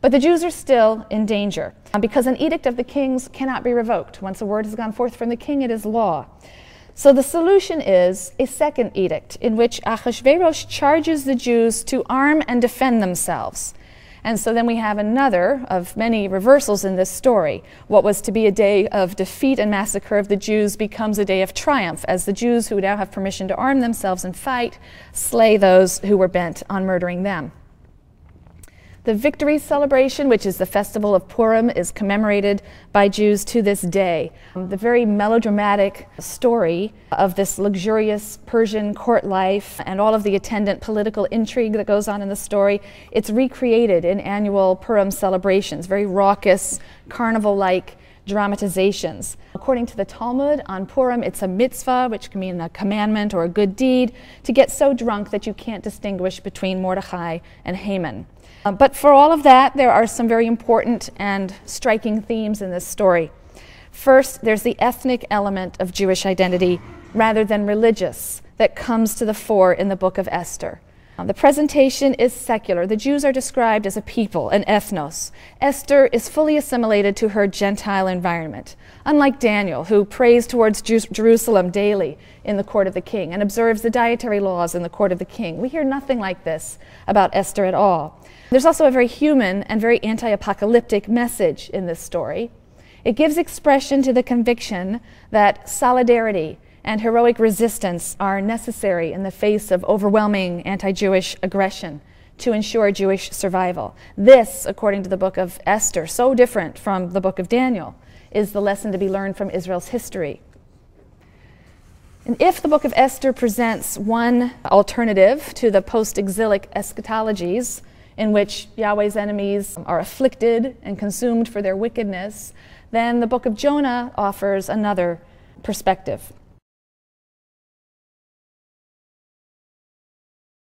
But the Jews are still in danger because an edict of the king's cannot be revoked. Once a word has gone forth from the king, it is law. So the solution is a second edict in which Ahasuerus charges the Jews to arm and defend themselves. And so then we have another of many reversals in this story. What was to be a day of defeat and massacre of the Jews becomes a day of triumph, as the Jews, who now have permission to arm themselves and fight, slay those who were bent on murdering them. The victory celebration, which is the festival of Purim, is commemorated by Jews to this day. The very melodramatic story of this luxurious Persian court life and all of the attendant political intrigue that goes on in the story, it's recreated in annual Purim celebrations, very raucous, carnival-like dramatizations. According to the Talmud, on Purim, it's a mitzvah, which can mean a commandment or a good deed, to get so drunk that you can't distinguish between Mordechai and Haman. But for all of that, there are some very important and striking themes in this story. First, there's the ethnic element of Jewish identity rather than religious that comes to the fore in the book of Esther. The presentation is secular. The Jews are described as a people, an ethnos. Esther is fully assimilated to her Gentile environment, unlike Daniel, who prays towards Jerusalem daily in the court of the king and observes the dietary laws in the court of the king. We hear nothing like this about Esther at all. There's also a very human and very anti-apocalyptic message in this story. It gives expression to the conviction that solidarity and heroic resistance are necessary in the face of overwhelming anti-Jewish aggression to ensure Jewish survival. This, according to the book of Esther, so different from the book of Daniel, is the lesson to be learned from Israel's history. And if the book of Esther presents one alternative to the post-exilic eschatologies, in which Yahweh's enemies are afflicted and consumed for their wickedness, then the book of Jonah offers another perspective.